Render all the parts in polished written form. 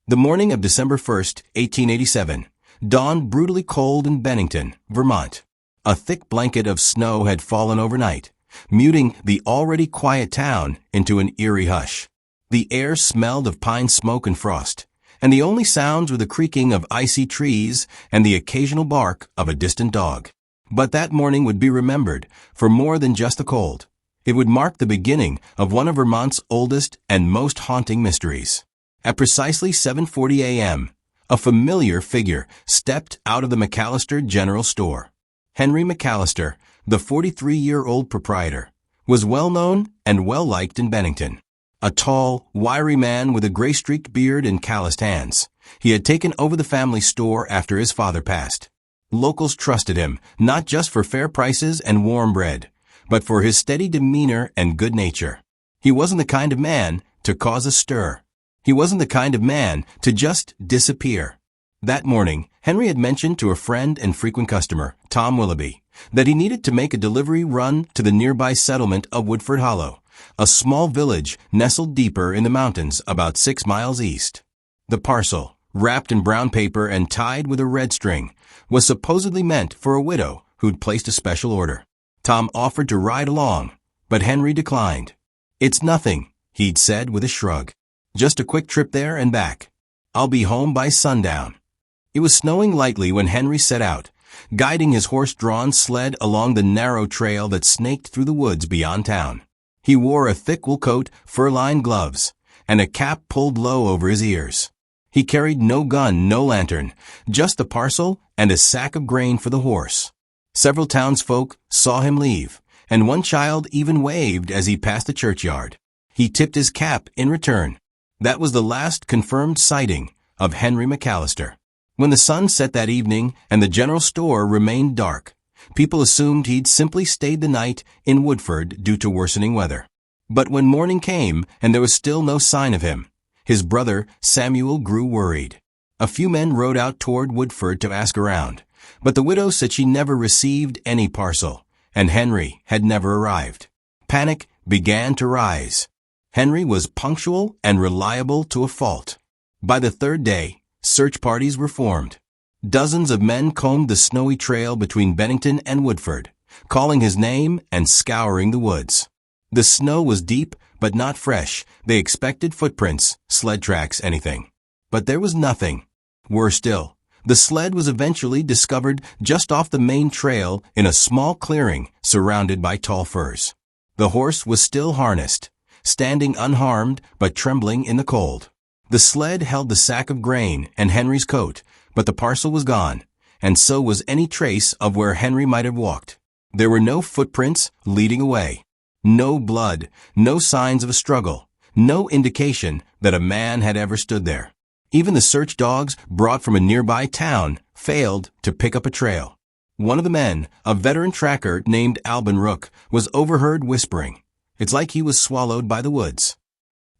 The morning of December 1st, 1887, dawned brutally cold in Bennington, Vermont. A thick blanket of snow had fallen overnight, muting the already quiet town into an eerie hush. The air smelled of pine smoke and frost, and the only sounds were the creaking of icy trees and the occasional bark of a distant dog. But that morning would be remembered for more than just the cold. It would mark the beginning of one of Vermont's oldest and most haunting mysteries. At precisely 7:40 a.m., a familiar figure stepped out of the McAllister General Store. Henry McAllister, the 43-year-old proprietor, was well-known and well-liked in Bennington. A tall, wiry man with a gray-streaked beard and calloused hands, he had taken over the family store after his father passed. Locals trusted him, not just for fair prices and warm bread, but for his steady demeanor and good nature. He wasn't the kind of man to cause a stir. He wasn't the kind of man to just disappear. That morning, Henry had mentioned to a friend and frequent customer, Tom Willoughby, that he needed to make a delivery run to the nearby settlement of Woodford Hollow, a small village nestled deeper in the mountains about 6 miles east. The parcel, wrapped in brown paper and tied with a red string, was supposedly meant for a widow who'd placed a special order. Tom offered to ride along, but Henry declined. "It's nothing," he'd said with a shrug. "Just a quick trip there and back. I'll be home by sundown." It was snowing lightly when Henry set out, guiding his horse-drawn sled along the narrow trail that snaked through the woods beyond town. He wore a thick wool coat, fur-lined gloves, and a cap pulled low over his ears. He carried no gun, no lantern, just the parcel and a sack of grain for the horse. Several townsfolk saw him leave, and one child even waved as he passed the churchyard. He tipped his cap in return. That was the last confirmed sighting of Henry McAllister. When the sun set that evening and the general store remained dark, people assumed he'd simply stayed the night in Woodford due to worsening weather. But when morning came and there was still no sign of him, his brother Samuel grew worried. A few men rode out toward Woodford to ask around, but the widow said she never received any parcel, and Henry had never arrived. Panic began to rise. Henry was punctual and reliable to a fault. By the third day, search parties were formed. Dozens of men combed the snowy trail between Bennington and Woodford, calling his name and scouring the woods. The snow was deep, but not fresh. They expected footprints, sled tracks, anything. But there was nothing. Worse still, the sled was eventually discovered just off the main trail in a small clearing surrounded by tall firs. The horse was still harnessed, standing unharmed but trembling in the cold. The sled held the sack of grain and Henry's coat, but the parcel was gone, and so was any trace of where Henry might have walked. There were no footprints leading away. No blood, no signs of a struggle, no indication that a man had ever stood there. Even the search dogs brought from a nearby town failed to pick up a trail. One of the men, a veteran tracker named Alban Rook, was overheard whispering, "It's like he was swallowed by the woods."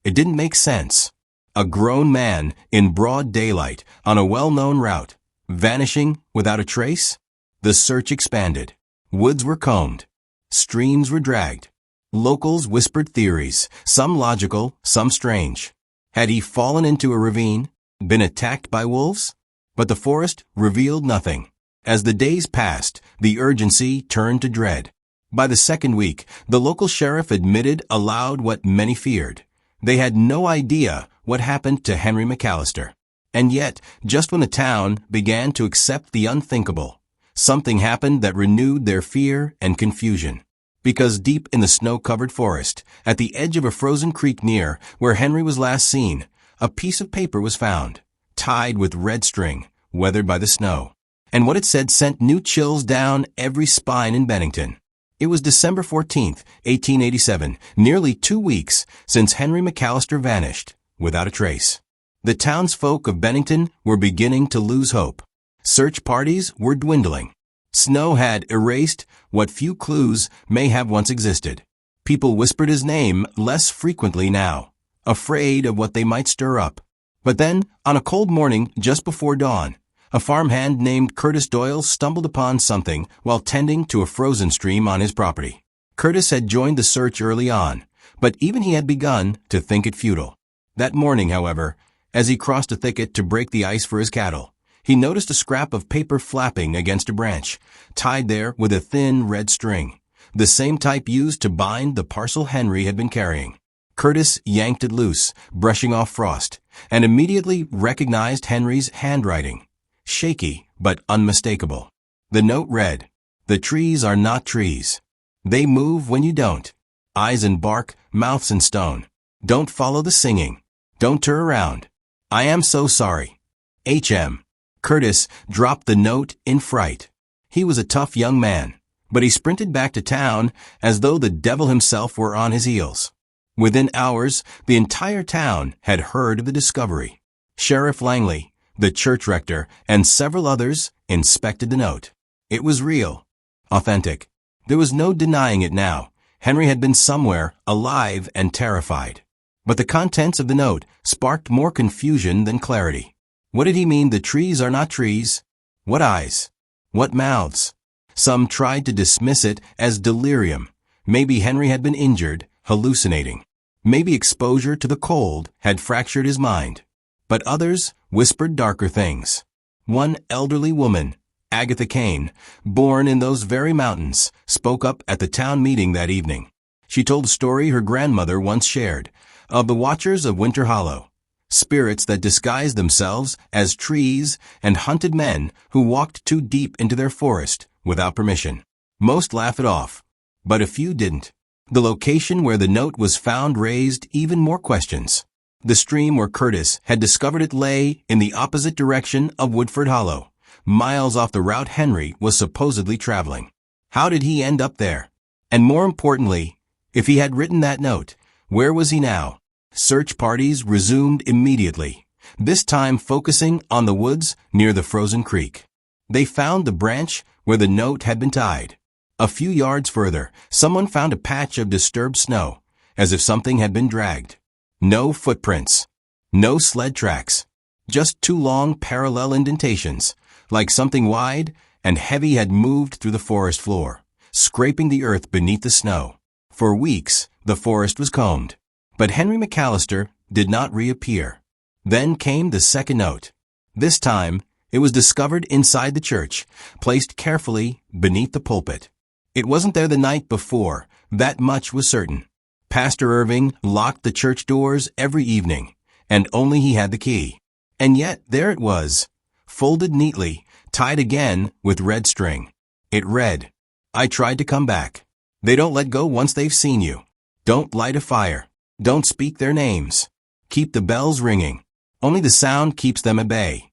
It didn't make sense. A grown man in broad daylight on a well-known route, vanishing without a trace? The search expanded. Woods were combed. Streams were dragged. Locals whispered theories, some logical, some strange. Had he fallen into a ravine? Been attacked by wolves? But the forest revealed nothing. As the days passed, the urgency turned to dread. By the second week, the local sheriff admitted aloud what many feared. They had no idea what happened to Henry McAllister. And yet, just when the town began to accept the unthinkable, something happened that renewed their fear and confusion. Because deep in the snow-covered forest, at the edge of a frozen creek near where Henry was last seen, a piece of paper was found, tied with red string, weathered by the snow. And what it said sent new chills down every spine in Bennington. It was December 14th, 1887, nearly 2 weeks since Henry McAllister vanished, without a trace. The townsfolk of Bennington were beginning to lose hope. Search parties were dwindling. Snow had erased what few clues may have once existed. People whispered his name less frequently now, afraid of what they might stir up. But then, on a cold morning just before dawn, a farmhand named Curtis Doyle stumbled upon something while tending to a frozen stream on his property. Curtis had joined the search early on, but even he had begun to think it futile. That morning, however, As he crossed a thicket to break the ice for his cattle, he noticed a scrap of paper flapping against a branch, tied there with a thin red string, the same type used to bind the parcel Henry had been carrying. Curtis yanked it loose, brushing off frost, and immediately recognized Henry's handwriting. Shaky, but unmistakable. The note read, "The trees are not trees. They move when you don't. Eyes in bark, mouths in stone. Don't follow the singing. Don't turn around. I am so sorry. H.M." Curtis dropped the note in fright. He was a tough young man, but he sprinted back to town as though the devil himself were on his heels. Within hours, the entire town had heard of the discovery. Sheriff Langley, the church rector, and several others inspected the note. It was real, authentic. There was no denying it now. Henry had been somewhere, alive and terrified. But the contents of the note sparked more confusion than clarity. What did he mean, the trees are not trees? What eyes? What mouths? Some tried to dismiss it as delirium. Maybe Henry had been injured, hallucinating. Maybe exposure to the cold had fractured his mind. But others whispered darker things. One elderly woman, Agatha Kane, born in those very mountains, spoke up at the town meeting that evening. She told a story her grandmother once shared, of the Watchers of Winter Hollow, spirits that disguised themselves as trees and hunted men who walked too deep into their forest without permission. Most laughed it off, but a few didn't. The location where the note was found raised even more questions. The stream where Curtis had discovered it lay in the opposite direction of Woodford Hollow, miles off the route Henry was supposedly traveling. How did he end up there? And more importantly, if he had written that note, where was he now? Search parties resumed immediately, this time focusing on the woods near the frozen creek. They found the branch where the note had been tied. A few yards further, someone found a patch of disturbed snow, as if something had been dragged. No footprints. No sled tracks. Just two long parallel indentations, like something wide and heavy had moved through the forest floor, scraping the earth beneath the snow. For weeks, the forest was combed. But Henry McAllister did not reappear. Then came the second note. This time, it was discovered inside the church, placed carefully beneath the pulpit. It wasn't there the night before, that much was certain. Pastor Irving locked the church doors every evening, and only he had the key. And yet there it was, folded neatly, tied again with red string. It read, "I tried to come back. They don't let go once they've seen you. Don't light a fire. Don't speak their names. Keep the bells ringing. Only the sound keeps them at bay."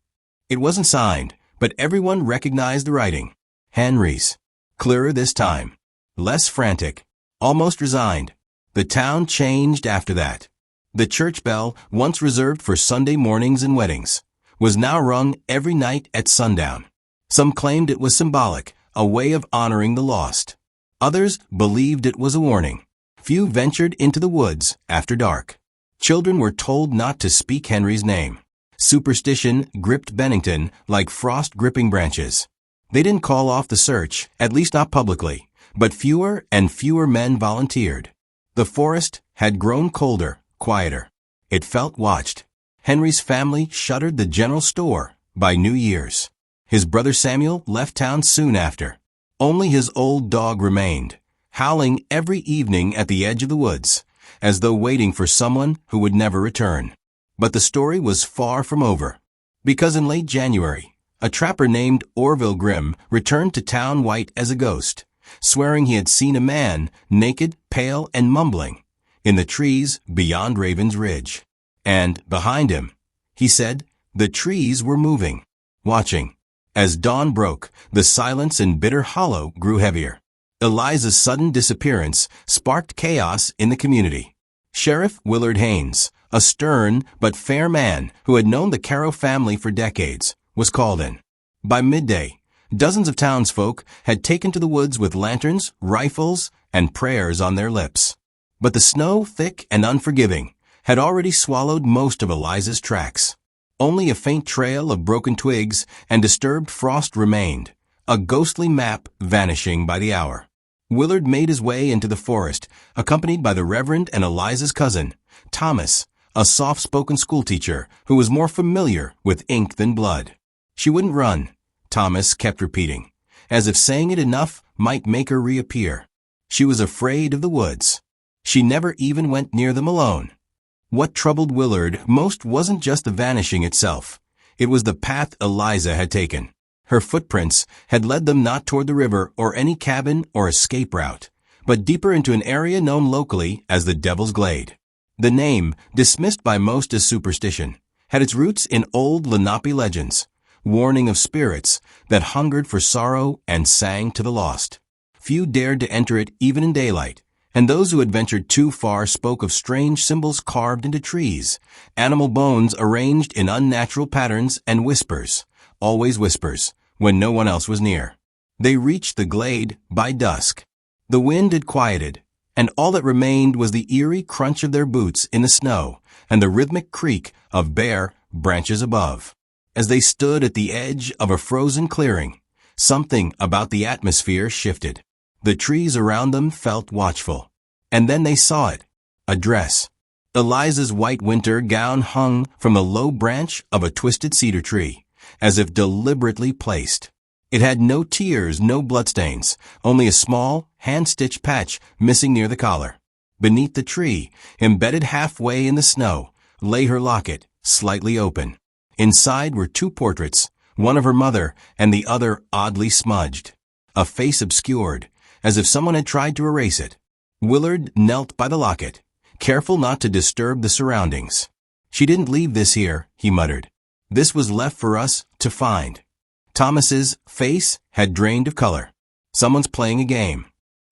It wasn't signed, but everyone recognized the writing. Henry's. Clearer this time. Less frantic. Almost resigned. The town changed after that. The church bell, once reserved for Sunday mornings and weddings, was now rung every night at sundown. Some claimed it was symbolic, a way of honoring the lost. Others believed it was a warning. Few ventured into the woods after dark. Children were told not to speak Henry's name. Superstition gripped Bennington like frost gripping branches. They didn't call off the search, at least not publicly, but fewer and fewer men volunteered. The forest had grown colder, quieter. It felt watched. Henry's family shuttered the general store by New Year's. His brother Samuel left town soon after. Only his old dog remained, howling every evening at the edge of the woods, as though waiting for someone who would never return. But the story was far from over, because in late January, a trapper named Orville Grimm returned to town white as a ghost, swearing he had seen a man, naked, pale, and mumbling, in the trees beyond Raven's Ridge. And, behind him, he said, the trees were moving, watching. As dawn broke, the silence in Bitter Hollow grew heavier. Eliza's sudden disappearance sparked chaos in the community. Sheriff Willard Haynes, a stern but fair man who had known the Caro family for decades, was called in. By midday, dozens of townsfolk had taken to the woods with lanterns, rifles, and prayers on their lips. But the snow, thick and unforgiving, had already swallowed most of Eliza's tracks. Only a faint trail of broken twigs and disturbed frost remained, a ghostly map vanishing by the hour. Willard made his way into the forest, accompanied by the Reverend and Eliza's cousin, Thomas, a soft-spoken schoolteacher who was more familiar with ink than blood. She wouldn't run, Thomas kept repeating, as if saying it enough might make her reappear. She was afraid of the woods. She never even went near them alone. What troubled Willard most wasn't just the vanishing itself. It was the path Eliza had taken. Her footprints had led them not toward the river or any cabin or escape route, but deeper into an area known locally as the Devil's Glade. The name, dismissed by most as superstition, had its roots in old Lenape legends, warning of spirits that hungered for sorrow and sang to the lost. Few dared to enter it even in daylight, and those who had ventured too far spoke of strange symbols carved into trees, animal bones arranged in unnatural patterns, and whispers, always whispers, when no one else was near. They reached the glade by dusk. The wind had quieted, and all that remained was the eerie crunch of their boots in the snow and the rhythmic creak of bare branches above. As they stood at the edge of a frozen clearing, something about the atmosphere shifted. The trees around them felt watchful. And then they saw it, a dress. Eliza's white winter gown hung from the low branch of a twisted cedar tree, as if deliberately placed. It had no tears, no bloodstains, only a small, hand-stitched patch missing near the collar. Beneath the tree, embedded halfway in the snow, lay her locket, slightly open. Inside were two portraits, one of her mother and the other oddly smudged. A face obscured, as if someone had tried to erase it. Willard knelt by the locket, careful not to disturb the surroundings. "She didn't leave this here," he muttered. "This was left for us to find." Thomas's face had drained of color. Someone's playing a game.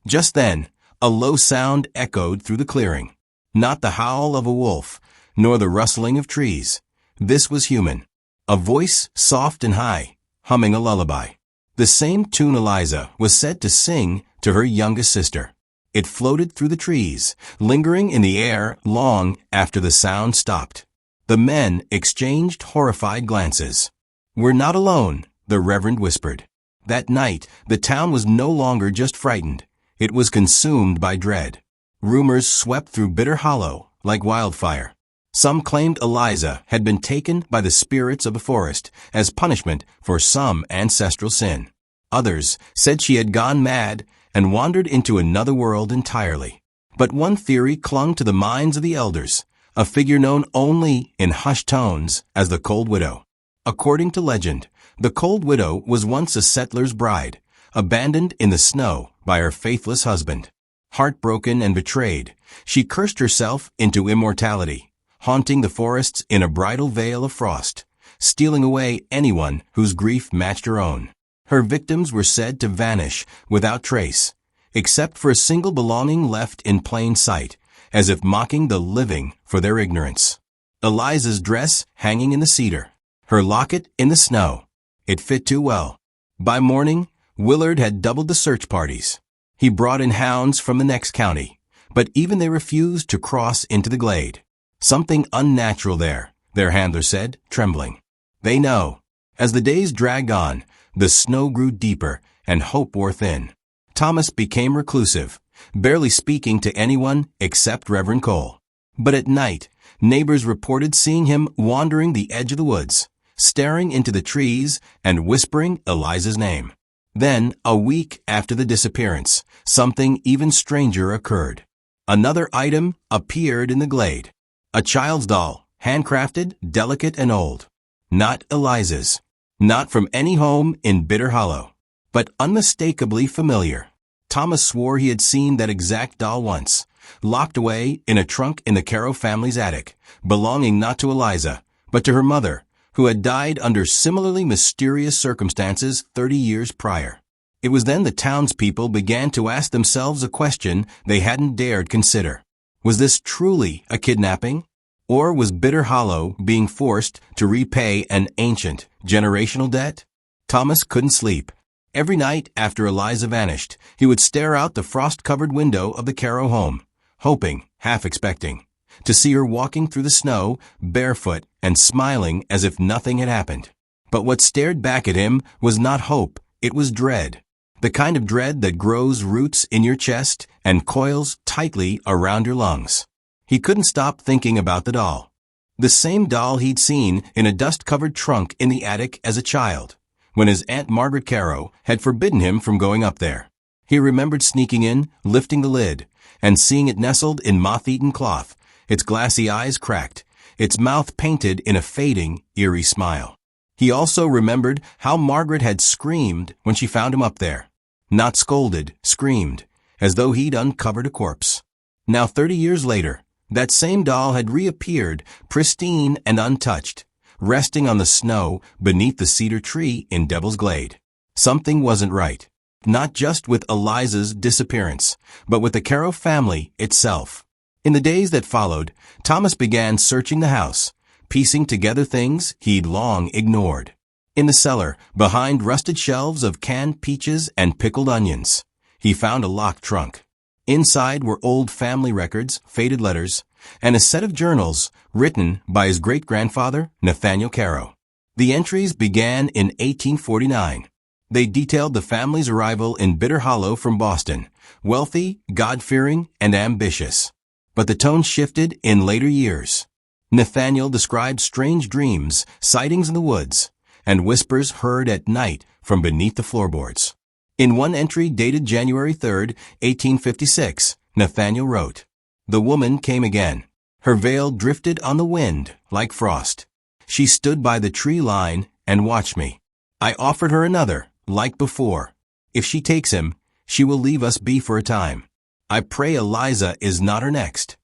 Just then, a low sound echoed through the clearing. Not the howl of a wolf, nor the rustling of trees. This was human. A voice soft and high, humming a lullaby. The same tune Eliza was said to sing to her youngest sister. It floated through the trees, lingering in the air long after the sound stopped. The men exchanged horrified glances. "We're not alone," the Reverend whispered. That night, the town was no longer just frightened. It was consumed by dread. Rumors swept through Bitter Hollow like wildfire. Some claimed Eliza had been taken by the spirits of the forest as punishment for some ancestral sin. Others said she had gone mad and wandered into another world entirely. But one theory clung to the minds of the elders, a figure known only in hushed tones as the Cold Widow. According to legend, the Cold Widow was once a settler's bride, abandoned in the snow by her faithless husband. Heartbroken and betrayed, she cursed herself into immortality, haunting the forests in a bridal veil of frost, stealing away anyone whose grief matched her own. Her victims were said to vanish without trace, except for a single belonging left in plain sight, as if mocking the living for their ignorance. Eliza's dress hanging in the cedar, her locket in the snow. It fit too well. By morning, Willard had doubled the search parties. He brought in hounds from the next county, but even they refused to cross into the glade. "Something unnatural there," their handler said, trembling. "They know." As the days dragged on, the snow grew deeper and hope wore thin. Thomas became reclusive, barely speaking to anyone except Reverend Cole. But at night, neighbors reported seeing him wandering the edge of the woods, staring into the trees and whispering Eliza's name. Then, a week after the disappearance, something even stranger occurred. Another item appeared in the glade. A child's doll, handcrafted, delicate, and old. Not Eliza's. Not from any home in Bitter Hollow, but unmistakably familiar. Thomas swore he had seen that exact doll once, locked away in a trunk in the Caro family's attic, belonging not to Eliza, but to her mother, who had died under similarly mysterious circumstances 30 years prior. It was then the townspeople began to ask themselves a question they hadn't dared consider. Was this truly a kidnapping? Or was Bitter Hollow being forced to repay an ancient, generational debt? Thomas couldn't sleep. Every night after Eliza vanished, he would stare out the frost-covered window of the Caro home, hoping, half expecting, to see her walking through the snow, barefoot and smiling as if nothing had happened. But what stared back at him was not hope, it was dread. The kind of dread that grows roots in your chest and coils tightly around your lungs. He couldn't stop thinking about the doll, The same doll he'd seen in a dust-covered trunk in the attic as a child, when his Aunt Margaret Caro had forbidden him from going up there. He remembered sneaking in, lifting the lid, and seeing it nestled in moth-eaten cloth, its glassy eyes cracked, its mouth painted in a fading, eerie smile. He also remembered how Margaret had screamed when she found him up there. Not scolded, screamed, as though he'd uncovered a corpse. Now 30 years later, that same doll had reappeared, pristine and untouched, resting on the snow beneath the cedar tree in Devil's Glade. Something wasn't right. Not just with Eliza's disappearance, but with the Caro family itself. In the days that followed, Thomas began searching the house, piecing together things he'd long ignored. In the cellar, behind rusted shelves of canned peaches and pickled onions, he found a locked trunk. Inside were old family records, faded letters, and a set of journals written by his great-grandfather, Nathaniel Caro. The entries began in 1849. They detailed the family's arrival in Bitter Hollow from Boston, wealthy, God-fearing, and ambitious. But the tone shifted in later years. Nathaniel described strange dreams, sightings in the woods, and whispers heard at night from beneath the floorboards. In one entry dated January 3, 1856, Nathaniel wrote, "The woman came again. Her veil drifted on the wind like frost. She stood by the tree line and watched me. I offered her another, like before. If she takes him, she will leave us be for a time. I pray Eliza is not her next."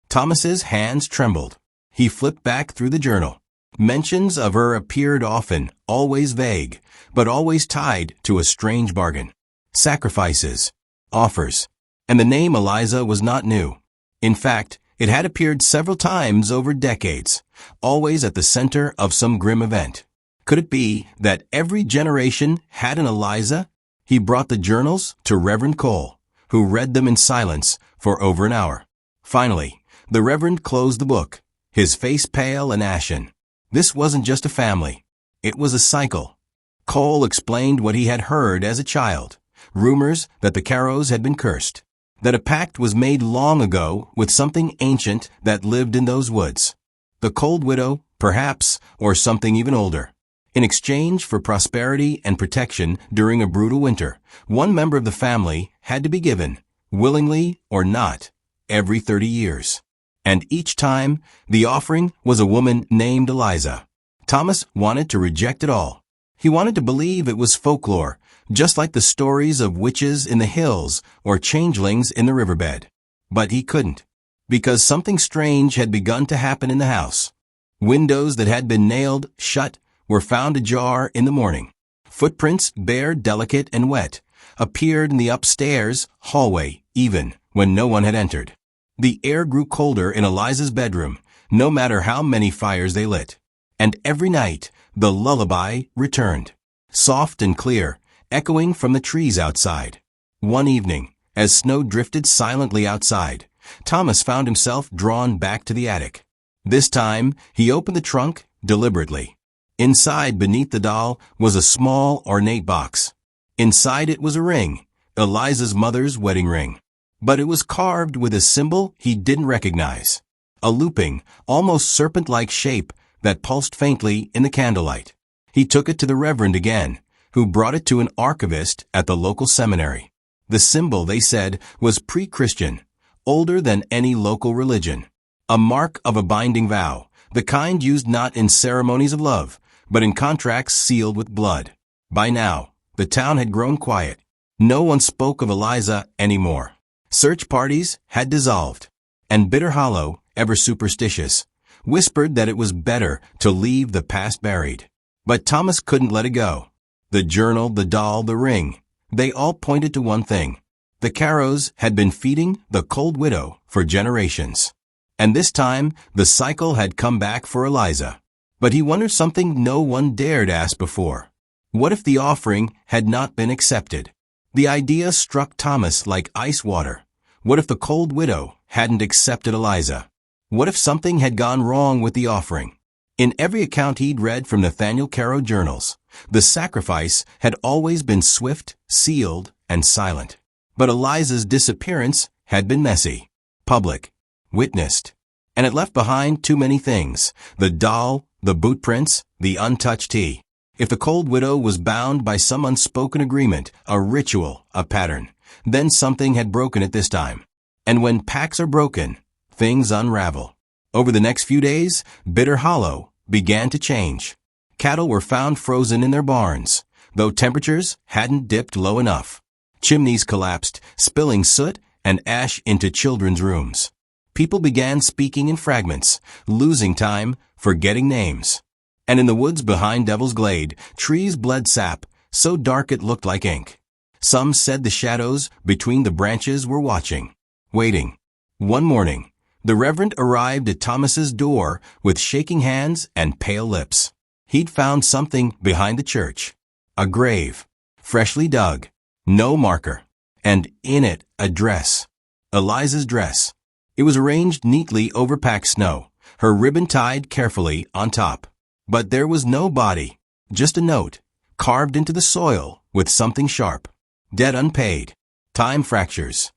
Thomas's hands trembled. He flipped back through the journal. Mentions of her appeared often, always vague, but always tied to a strange bargain. Sacrifices, offers, and the name Eliza was not new. In fact, it had appeared several times over decades, always at the center of some grim event. Could it be that every generation had an Eliza? He brought the journals to Reverend Cole, who read them in silence for over an hour. Finally, the Reverend closed the book, his face pale and ashen. This wasn't just a family. It was a cycle. Cole explained what he had heard as a child, rumors that the Caros had been cursed, that a pact was made long ago with something ancient that lived in those woods. The Cold Widow, perhaps, or something even older. In exchange for prosperity and protection during a brutal winter, one member of the family had to be given, willingly or not, every 30 years. And each time, the offering was a woman named Eliza. Thomas wanted to reject it all. He wanted to believe it was folklore, just like the stories of witches in the hills or changelings in the riverbed. But he couldn't, because something strange had begun to happen in the house. Windows that had been nailed shut were found ajar in the morning. Footprints, bare, delicate, and wet, appeared in the upstairs hallway, even when no one had entered. The air grew colder in Eliza's bedroom, no matter how many fires they lit. And every night, the lullaby returned, soft and clear, echoing from the trees outside. One evening, as snow drifted silently outside, Thomas found himself drawn back to the attic. This time, he opened the trunk deliberately. Inside, beneath the doll, was a small, ornate box. Inside it was a ring, Eliza's mother's wedding ring. But it was carved with a symbol he didn't recognize. A looping, almost serpent-like shape that pulsed faintly in the candlelight. He took it to the Reverend again, who brought it to an archivist at the local seminary. The symbol, they said, was pre-Christian, older than any local religion. A mark of a binding vow, the kind used not in ceremonies of love, but in contracts sealed with blood. By now, the town had grown quiet. No one spoke of Eliza anymore. Search parties had dissolved, and Bitter Hollow, ever superstitious, whispered that it was better to leave the past buried. But Thomas couldn't let it go. The journal, the doll, the ring, they all pointed to one thing. The Caros had been feeding the Cold Widow for generations. And this time, the cycle had come back for Eliza. But he wondered something no one dared ask before. What if the offering had not been accepted? The idea struck Thomas like ice water. What if the Cold Widow hadn't accepted Eliza? What if something had gone wrong with the offering? In every account he'd read from Nathaniel Caro journals, the sacrifice had always been swift, sealed, and silent. But Eliza's disappearance had been messy, public, witnessed. and it left behind too many things: the doll, the boot prints, the untouched tea. If the cold widow was bound by some unspoken agreement, a ritual, a pattern, then something had broken it this time. And when pacts are broken, things unravel. Over the next few days, Bitter Hollow began to change. Cattle were found frozen in their barns, though temperatures hadn't dipped low enough. Chimneys collapsed, spilling soot and ash into children's rooms. People began speaking in fragments, losing time, forgetting names. And in the woods behind Devil's Glade, trees bled sap, so dark it looked like ink. Some said the shadows between the branches were watching, waiting. One morning, the Reverend arrived at Thomas's door with shaking hands and pale lips. He'd found something behind the church. A grave, freshly dug, no marker, and in it a dress. Eliza's dress. It was arranged neatly over packed snow, her ribbon tied carefully on top. But there was no body, just a note, carved into the soil with something sharp. Debt unpaid. Time fractures.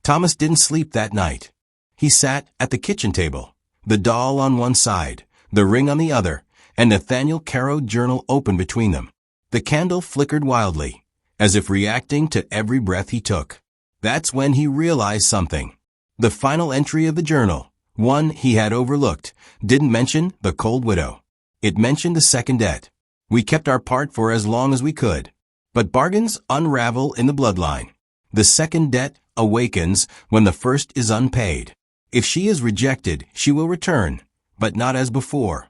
Thomas didn't sleep that night. He sat at the kitchen table, the doll on one side, the ring on the other, and Nathaniel Caro's journal open between them. The candle flickered wildly, as if reacting to every breath he took. That's when he realized something. The final entry of the journal, one he had overlooked, didn't mention the cold widow. It mentioned the second debt. We kept our part for as long as we could. But bargains unravel in the bloodline. The second debt awakens when the first is unpaid. If she is rejected, she will return, but not as before.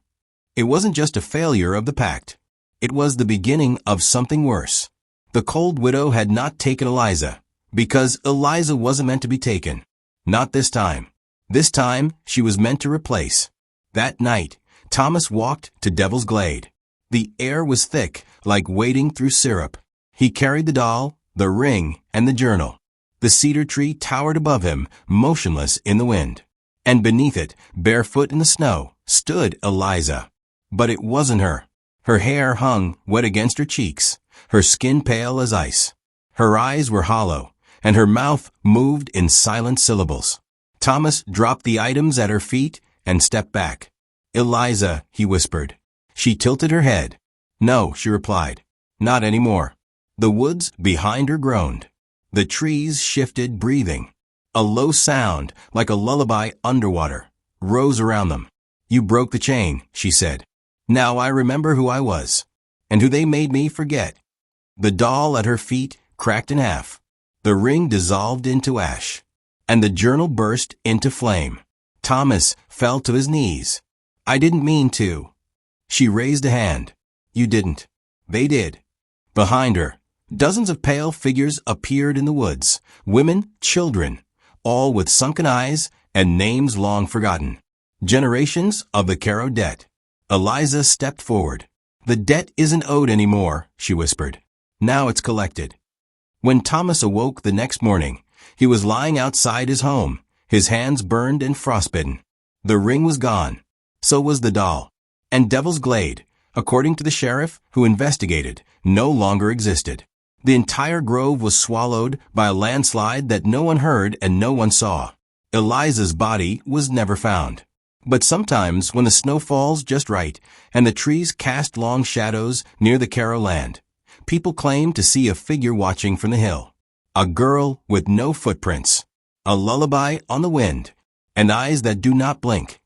It wasn't just a failure of the pact. It was the beginning of something worse. The cold widow had not taken Eliza, because Eliza wasn't meant to be taken. Not this time. This time, she was meant to replace. That night, Thomas walked to Devil's Glade. The air was thick, like wading through syrup. He carried the doll, the ring, and the journal. The cedar tree towered above him, motionless in the wind. And beneath it, barefoot in the snow, stood Eliza. But it wasn't her. Her hair hung wet against her cheeks, her skin pale as ice. Her eyes were hollow, and her mouth moved in silent syllables. Thomas dropped the items at her feet and stepped back. "Eliza," he whispered. She tilted her head. "No," she replied. "Not anymore." The woods behind her groaned. The trees shifted, breathing. A low sound, like a lullaby underwater, rose around them. "You broke the chain," she said. "Now I remember who I was, and who they made me forget." The doll at her feet cracked in half. The ring dissolved into ash, and the journal burst into flame. Thomas fell to his knees. "I didn't mean to." She raised a hand. "You didn't." They did. Behind her, dozens of pale figures appeared in the woods, women, children, all with sunken eyes and names long forgotten. Generations of the Caro debt. Eliza stepped forward. "The debt isn't owed anymore," she whispered. "Now it's collected." When Thomas awoke the next morning, he was lying outside his home, his hands burned and frostbitten. The ring was gone. So was the doll. And Devil's Glade, according to the sheriff who investigated, no longer existed. The entire grove was swallowed by a landslide that no one heard and no one saw. Eliza's body was never found. But sometimes when the snow falls just right and the trees cast long shadows near the Caro land, people claim to see a figure watching from the hill. A girl with no footprints, a lullaby on the wind, and eyes that do not blink.